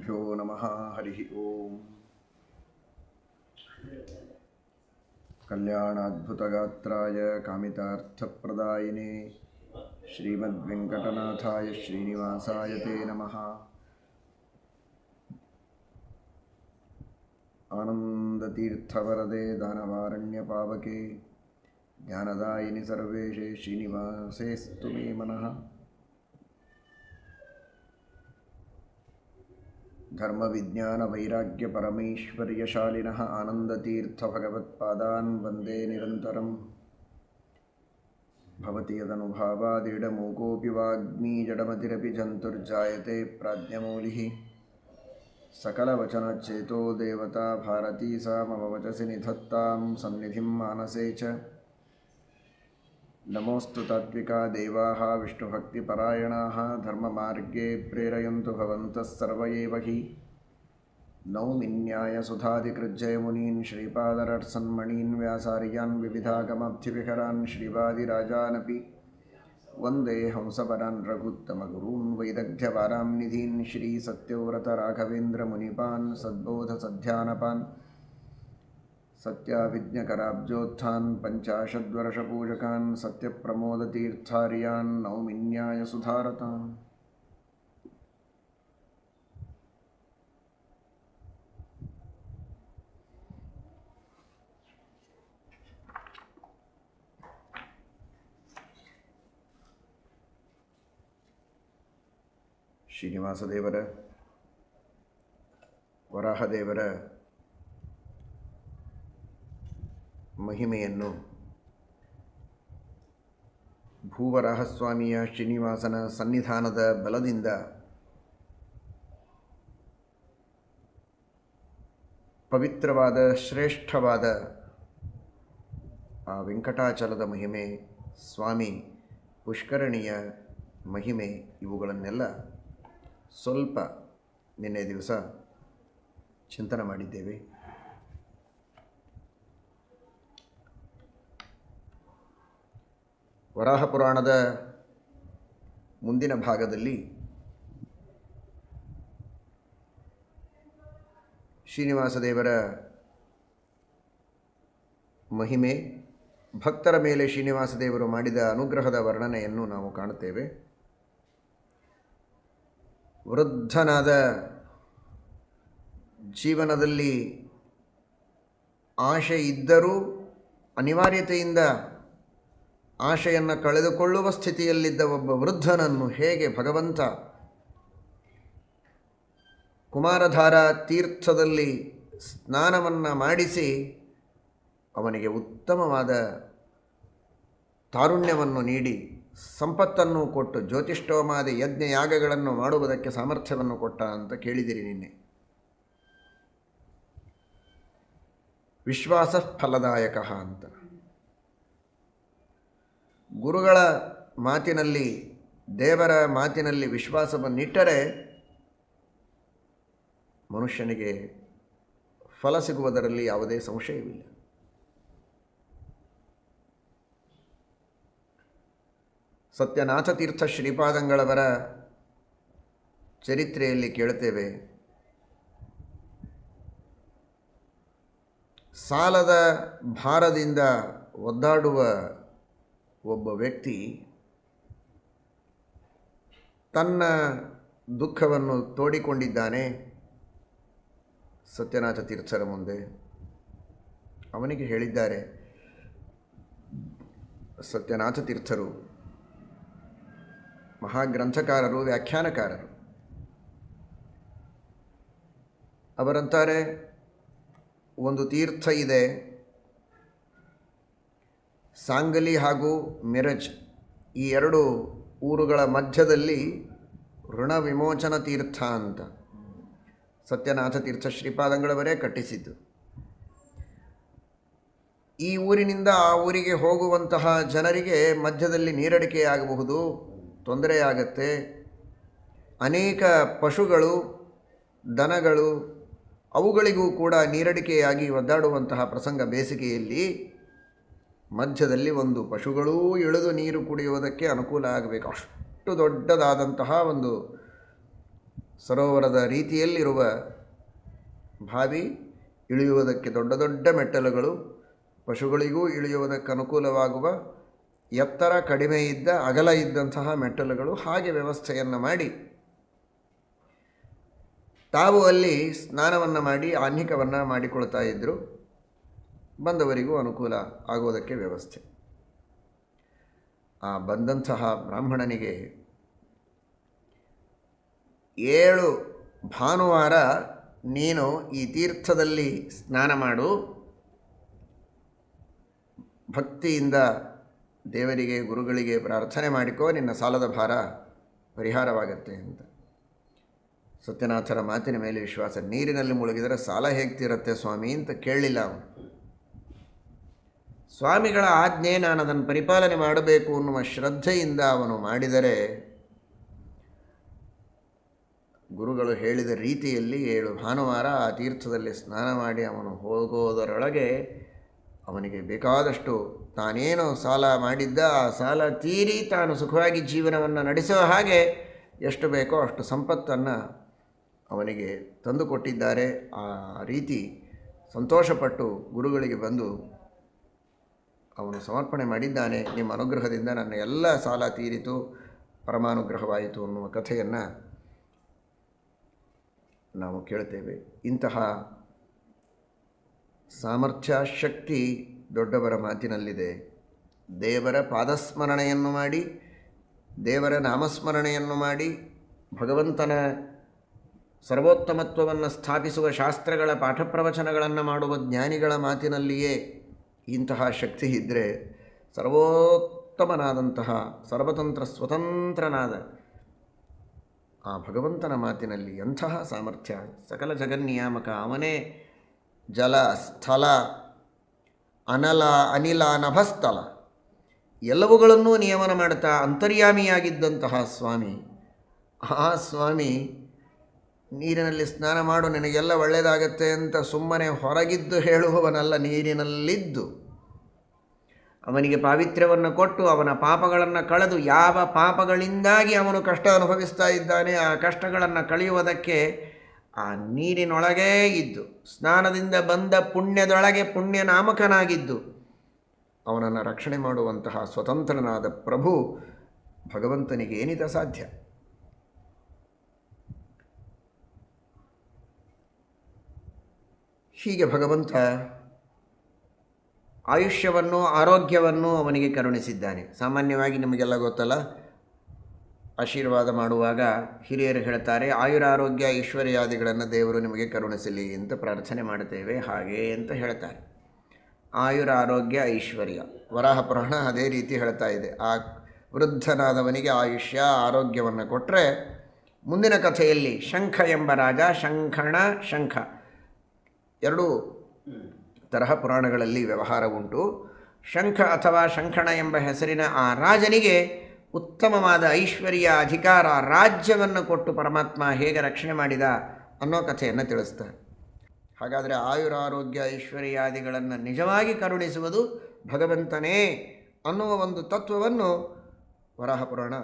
ಶ್ರೀಗುರುಭ್ಯೋ ನಮಃ. ಹರಿ ಓಂ. ಕಲ್ಯಾಣಾದ್ಭುತಗಾತ್ರಾಯ ಕಾಮಿತಾರ್ಥಪ್ರದಾಯಿನೇ ಶ್ರೀಮದ್ವೆಂಕಟನಾಥಾಯ ಶ್ರೀನಿವಾಸಾಯ ತೇ ನಮಃ. ಆನಂದತೀರ್ಥವರದೆ ದಾನವಾರಣ್ಯಪಾವಕೆ ಜ್ಞಾನದಾಯಿನಿ ಸರ್ವೇಶೇ ಶ್ರೀನಿವಾಸೇಸ್ತು ಮೇ ಮನಃ. ಧರ್ಮವಿಜ್ಞಾನ ವೈರಾಗ್ಯ ಪರಮೈಶ್ವರ್ಯಶಾಲಿನಃ ಆನಂದತೀರ್ಥ ಭಗವತ್ಪಾದಾನ್ ವಂದೇ ನಿರಂತರಂ. ಭವತಿ ಯದನುಭಾವಾದಿಡಮೂಕೋऽಪಿ ವಾಗ್ಮೀ ಜಡಮತಿರಪಿ ಜಂತುರ್ಜಾಯತೆ ಪ್ರಾಜ್ಞಮೌಲಿಃ. ಸಕಲವಚನಚೇತೋ ದೇವತಾ ಭಾರತೀ ಸಾ ಮಮ ವಚಸಿ ನಿಧತ್ತಾಂ ಸನ್ನಿಧಿಂ ಮಾನಸೇ ಚ. ನಮೋऽस्तु ತಾತ್ವಿಕಾ ದೇವಾಃ ವಿಷ್ಣುಭಕ್ತಿಪರಾಯಣಾಃ ಧರ್ಮಮಾರ್ಗೇ ಪ್ರೇರಯन्तु ಭವಂತಃ ಸರ್ವ ಏವ ಹಿ. Naomi ನ್ಯಾಯಸುಧಾದಿಕೃಜ್ಜಯಮುನೀನ್ ಶ್ರೀಪಾದರಟ್ಸನ್ಮಣೀನ್ ವ್ಯಾಸಾರ್ಯಾನ್ ವಿವಿಧಾಗಮಾಬ್ಧಿವಿಹರಾನ್ ಶ್ರೀವಾದಿರಾಜಾನಪಿ Vande ಹಂಸಪರಾನ್ ರಘುತ್ತಮಗುರೂನ್ ವೈದಗ್ಧ್ಯವಾರಾಂ ನಿಧೀನ್ Shri ಸತ್ಯವ್ರತರಾಘವೇಂದ್ರಮುನಿಪಾನ್ ಸದ್ಬೋಧಸಧ್ಯಾನಪಾನ್ ಸತ್ಯಾಭಿಜ್ಞಕರಾಬ್ಜೋತ್ಥಾನ್ ಪಂಚಾಶದ್ವರ್ಷಪೂಜಕಾನ್ ಸತ್ಯಪ್ರಮೋದತೀರ್ಥಾರ್ಯಾನ್ Naomi ನ್ಯಾಯಸುಧಾರತಾನ್. ಶ್ರೀನಿವಾಸದೇವರ ವರಾಹದೇವರ ಮಹಿಮೆಯನ್ನು ಭೂವರಾಹಸ್ವಾಮಿಯ ಶ್ರೀನಿವಾಸನ ಸನ್ನಿಧಾನದ ಬಲದಿಂದ ಪವಿತ್ರವಾದ ಶ್ರೇಷ್ಠವಾದ ಆ ವೆಂಕಟಾಚಲದ ಮಹಿಮೆ, ಸ್ವಾಮಿ ಪುಷ್ಕರಣಿಯ ಮಹಿಮೆ, ಇವುಗಳನ್ನೆಲ್ಲ ಸ್ವಲ್ಪ ನಿನ್ನೆ ದಿವಸ ಚಿಂತನೆ ಮಾಡಿದ್ದೇವೆ. ವರಾಹ ಪುರಾಣದ ಮುಂದಿನ ಭಾಗದಲ್ಲಿ ಶ್ರೀನಿವಾಸದೇವರ ಮಹಿಮೆ, ಭಕ್ತರ ಮೇಲೆ ಶ್ರೀನಿವಾಸದೇವರು ಮಾಡಿದ ಅನುಗ್ರಹದ ವರ್ಣನೆಯನ್ನು ನಾವು ಕಾಣುತ್ತೇವೆ. ವೃದ್ಧನಾದ ಜೀವನದಲ್ಲಿ ಆಶೆ ಇದ್ದರೂ ಅನಿವಾರ್ಯತೆಯಿಂದ ಆಶೆಯನ್ನು ಕಳೆದುಕೊಳ್ಳುವ ಸ್ಥಿತಿಯಲ್ಲಿದ್ದ ಒಬ್ಬ ವೃದ್ಧನನ್ನು ಹೇಗೆ ಭಗವಂತ ಕುಮಾರಧಾರ ತೀರ್ಥದಲ್ಲಿ ಸ್ನಾನವನ್ನು ಮಾಡಿಸಿ ಅವನಿಗೆ ಉತ್ತಮವಾದ ತಾರುಣ್ಯವನ್ನು ನೀಡಿ ಸಂಪತ್ತನ್ನು ಕೊಟ್ಟು ಜ್ಯೋತಿಷ್ಠೋಮಾದಿ ಯಜ್ಞಯಾಗಗಳನ್ನು ಮಾಡುವುದಕ್ಕೆ ಸಾಮರ್ಥ್ಯವನ್ನು ಕೊಟ್ಟ ಅಂತ ಕೇಳಿದಿರಿ ನಿನ್ನೆ. ವಿಶ್ವಾಸ ಫಲದಾಯಕ ಅಂತ ಗುರುಗಳ ಮಾತಿನಲ್ಲಿ, ದೇವರ ಮಾತಿನಲ್ಲಿ ವಿಶ್ವಾಸವನ್ನಿಟ್ಟರೆ ಮನುಷ್ಯನಿಗೆ ಫಲ ಸಿಗುವುದರಲ್ಲಿ ಯಾವುದೇ ಸಂಶಯವಿಲ್ಲ. ಸತ್ಯನಾಥತೀರ್ಥ ಶ್ರೀಪಾದಂಗಳವರ ಚರಿತ್ರೆಯಲ್ಲಿ ಕೇಳುತ್ತೇವೆ, ಸಾಲದ ಭಾರದಿಂದ ಒದ್ದಾಡುವ ಒಬ್ಬ ವ್ಯಕ್ತಿ ತನ್ನ ದುಃಖವನ್ನು ತೋಡಿಕೊಂಡಿದ್ದಾನೆ ಸತ್ಯನಾಥ ತೀರ್ಥರ ಮುಂದೆ. ಅವನಿಗೆ ಹೇಳಿದ್ದಾರೆ ಸತ್ಯನಾಥ ತೀರ್ಥರು, ಮಹಾಗ್ರಂಥಕಾರರು, ವ್ಯಾಖ್ಯಾನಕಾರರು. ಅವರಂತಾರೆ, ಒಂದು ತೀರ್ಥ ಇದೆ, ಸಾಂಗಲಿ ಹಾಗೂ ಮಿರಜ್, ಈ ಎರಡು ಊರುಗಳ ಮಧ್ಯದಲ್ಲಿ ಋಣ ವಿಮೋಚನ ತೀರ್ಥ ಅಂತ ಸತ್ಯನಾಥ ತೀರ್ಥ ಶ್ರೀಪಾದಂಗಳವರೇ ಕಟ್ಟಿಸಿದ್ದು. ಈ ಊರಿನಿಂದ ಆ ಊರಿಗೆ ಹೋಗುವಂತಹ ಜನರಿಗೆ ಮಧ್ಯದಲ್ಲಿ ನೀರಡಿಕೆಯಾಗಬಹುದು, ತೊಂದರೆಯಾಗತ್ತೆ. ಅನೇಕ ಪಶುಗಳು, ದನಗಳು, ಅವುಗಳಿಗೂ ಕೂಡ ನೀರಡಿಕೆಯಾಗಿ ಒದ್ದಾಡುವಂತಹ ಪ್ರಸಂಗ ಬೇಸಿಗೆಯಲ್ಲಿ ಮಧ್ಯದಲ್ಲಿ ಒಂದು ಪಶುಗಳೂ ಇಳಿದು ನೀರು ಕುಡಿಯುವುದಕ್ಕೆ ಅನುಕೂಲ ಆಗಬೇಕು. ಅಷ್ಟು ದೊಡ್ಡದಾದಂತಹ ಒಂದು ಸರೋವರದ ರೀತಿಯಲ್ಲಿರುವ ಬಾವಿ, ಇಳಿಯುವುದಕ್ಕೆ ದೊಡ್ಡ ದೊಡ್ಡ ಮೆಟ್ಟಲುಗಳು, ಪಶುಗಳಿಗೂ ಇಳಿಯುವುದಕ್ಕೆ ಅನುಕೂಲವಾಗುವ ಎತ್ತರ ಕಡಿಮೆ ಇದ್ದ ಅಗಲ ಇದ್ದಂತಹ ಮೆಟ್ಟಲುಗಳು, ಹಾಗೆ ವ್ಯವಸ್ಥೆಯನ್ನು ಮಾಡಿ ತಾವು ಅಲ್ಲಿ ಸ್ನಾನವನ್ನು ಮಾಡಿ ಆಹ್ನಿಕವನ್ನು ಮಾಡಿಕೊಳ್ತಾ ಇದ್ದರು. ಬಂದವರಿಗೂ ಅನುಕೂಲ ಆಗುವುದಕ್ಕೆ ವ್ಯವಸ್ಥೆ. ಆ ಬಂದಂತಹ ಬ್ರಾಹ್ಮಣನಿಗೆ 7 ಭಾನುವಾರ ನೀನು ಈ ತೀರ್ಥದಲ್ಲಿ ಸ್ನಾನ ಮಾಡು, ಭಕ್ತಿಯಿಂದ ದೇವರಿಗೆ ಗುರುಗಳಿಗೆ ಪ್ರಾರ್ಥನೆ ಮಾಡಿಕೋ, ನಿನ್ನ ಸಾಲದ ಭಾರ ಪರಿಹಾರವಾಗತ್ತೆ ಅಂತ. ಸತ್ಯನಾಥರ ಮಾತಿನ ಮೇಲೆ ವಿಶ್ವಾಸ. ನೀರಿನಲ್ಲಿ ಮುಳುಗಿದರೆ ಸಾಲ ಹೇಗೆ ತೀರತ್ತೆ ಸ್ವಾಮಿ ಅಂತ ಕೇಳಲಿಲ್ಲ ಅವನು. ಸ್ವಾಮಿಗಳ ಆಜ್ಞೆ, ನಾನು ಅದನ್ನು ಪರಿಪಾಲನೆ ಮಾಡಬೇಕು ಅನ್ನುವ ಶ್ರದ್ಧೆಯಿಂದ ಅವನು ಮಾಡಿದರೆ ಗುರುಗಳು ಹೇಳಿದ ರೀತಿಯಲ್ಲಿ 7 ಭಾನುವಾರ ಆ ತೀರ್ಥದಲ್ಲಿ ಸ್ನಾನ ಮಾಡಿ ಅವನು ಹೋಗೋದರೊಳಗೆ ಅವನಿಗೆ ಬೇಕಾದಷ್ಟು ತಾನೇನು ಸಾಲ ಮಾಡಿದ್ದ ಆ ಸಾಲ ತೀರಿ ತಾನು ಸುಖವಾಗಿ ಜೀವನವನ್ನು ನಡೆಸೋ ಹಾಗೆ ಎಷ್ಟು ಬೇಕೋ ಅಷ್ಟು ಸಂಪತ್ತನ್ನು ಅವನಿಗೆ ತಂದುಕೊಟ್ಟಿದ್ದಾರೆ. ಆ ರೀತಿ ಸಂತೋಷಪಟ್ಟು ಗುರುಗಳಿಗೆ ಬಂದು ಅವನು ಸಮರ್ಪಣೆ ಮಾಡಿದ್ದಾನೆ. ನಿಮ್ಮ ಅನುಗ್ರಹದಿಂದ ನನ್ನ ಎಲ್ಲ ಸಾಲ ತೀರಿತು, ಪರಮಾನುಗ್ರಹವಾಯಿತು ಅನ್ನುವ ಕಥೆಯನ್ನು ನಾವು ಕೇಳ್ತೇವೆ. ಇಂತಹ ಸಾಮರ್ಥ್ಯ, ಶಕ್ತಿ ದೊಡ್ಡವರ ಮಾತಿನಲ್ಲಿದೆ. ದೇವರ ಪಾದಸ್ಮರಣೆಯನ್ನು ಮಾಡಿ, ದೇವರ ನಾಮಸ್ಮರಣೆಯನ್ನು ಮಾಡಿ, ಭಗವಂತನ ಸರ್ವೋತ್ತಮತ್ವವನ್ನು ಸ್ಥಾಪಿಸುವ ಶಾಸ್ತ್ರಗಳ ಪಾಠ ಪ್ರವಚನಗಳನ್ನು ಮಾಡುವ ಜ್ಞಾನಿಗಳ ಮಾತಿನಲ್ಲಿಯೇ ಇಂತಹ ಶಕ್ತಿ ಇದ್ದರೆ, ಸರ್ವೋತ್ತಮನಾದಂತಹ ಸರ್ವತಂತ್ರ ಸ್ವತಂತ್ರನಾದ ಆ ಭಗವಂತನ ಮಾತಿನಲ್ಲಿ ಎಂತಹ ಸಾಮರ್ಥ್ಯ! ಸಕಲ ಜಗನ್ನಿಯಾಮಕ ಅವನೇ. ಜಲ, ಸ್ಥಳ, ಅನಿಲ, ನಭಸ್ಥಳ ಎಲ್ಲವುಗಳನ್ನೂ ನಿಯಮನ ಮಾಡುತ್ತಾ ಅಂತರ್ಯಾಮಿಯಾಗಿದ್ದಂತಹ ಸ್ವಾಮಿ. ಆ ಸ್ವಾಮಿ ನೀರಿನಲ್ಲಿ ಸ್ನಾನ ಮಾಡು, ನಿನಗೆಲ್ಲ ಒಳ್ಳೆಯದಾಗತ್ತೆ ಅಂತ ಸುಮ್ಮನೆ ಹೊರಗಿದ್ದು ಹೇಳುವವನಲ್ಲ. ನೀರಿನಲ್ಲಿದ್ದು ಅವನಿಗೆ ಪಾವಿತ್ರ್ಯವನ್ನು ಕೊಟ್ಟು ಅವನ ಪಾಪಗಳನ್ನು ಕಳೆದು, ಯಾವ ಪಾಪಗಳಿಂದಾಗಿ ಅವನು ಕಷ್ಟ ಅನುಭವಿಸ್ತಾ ಇದ್ದಾನೆ ಆ ಕಷ್ಟಗಳನ್ನು ಕಳೆಯುವುದಕ್ಕೆ ಆ ನೀರಿನೊಳಗೇ ಇದ್ದು, ಸ್ನಾನದಿಂದ ಬಂದ ಪುಣ್ಯದೊಳಗೆ ಪುಣ್ಯನಾಮಕನಾಗಿದ್ದು ಅವನನ್ನು ರಕ್ಷಣೆ ಮಾಡುವಂತಹ ಸ್ವತಂತ್ರನಾದ ಪ್ರಭು ಭಗವಂತನಿಗೆ ಏನಿದೆ ಸಾಧ್ಯ? ಹೀಗೆ ಭಗವಂತ ಆಯುಷ್ಯವನ್ನು, ಆರೋಗ್ಯವನ್ನು ಅವನಿಗೆ ಕರುಣಿಸಿದ್ದಾನೆ. ಸಾಮಾನ್ಯವಾಗಿ ನಿಮಗೆಲ್ಲ ಗೊತ್ತಲ್ಲ, ಆಶೀರ್ವಾದ ಮಾಡುವಾಗ ಹಿರಿಯರು ಹೇಳ್ತಾರೆ, ಆಯುರಾರೋಗ್ಯ ಐಶ್ವರ್ಯಾದಿಗಳನ್ನು ದೇವರು ನಿಮಗೆ ಕರುಣಿಸಲಿ ಅಂತ ಪ್ರಾರ್ಥನೆ ಮಾಡುತ್ತೇವೆ, ಹಾಗೆ ಅಂತ ಹೇಳ್ತಾರೆ. ಆಯುರಾರೋಗ್ಯ ಐಶ್ವರ್ಯ, ವರಾಹ ಪುರಾಣ ಅದೇ ರೀತಿ ಹೇಳ್ತಾ ಇದೆ. ಆ ವೃದ್ಧನಾದವನಿಗೆ ಆಯುಷ್ಯ, ಆರೋಗ್ಯವನ್ನು ಕೊಟ್ಟರೆ ಮುಂದಿನ ಕಥೆಯಲ್ಲಿ ಶಂಖ ಎಂಬ ರಾಜ, ಶಂಖಣ, ಶಂಖ ಎರಡೂ ತರಹ ಪುರಾಣಗಳಲ್ಲಿ ವ್ಯವಹಾರ ಉಂಟು. ಶಂಖ ಅಥವಾ ಶಂಖಣ ಎಂಬ ಹೆಸರಿನ ಆ ರಾಜನಿಗೆ ಉತ್ತಮವಾದ ಐಶ್ವರ್ಯ, ಅಧಿಕಾರ, ರಾಜ್ಯವನ್ನು ಕೊಟ್ಟು ಪರಮಾತ್ಮ ಹೇಗೆ ರಕ್ಷಣೆ ಮಾಡಿದ ಅನ್ನೋ ಕಥೆಯನ್ನು ತಿಳಿಸ್ತಾರೆ. ಹಾಗಾದರೆ ಆಯುರಾರೋಗ್ಯ ಐಶ್ವರ್ಯಾದಿಗಳನ್ನು ನಿಜವಾಗಿ ಕರುಣಿಸುವುದು ಭಗವಂತನೇ ಅನ್ನುವ ಒಂದು ತತ್ವವನ್ನು ವರಾಹ ಪುರಾಣ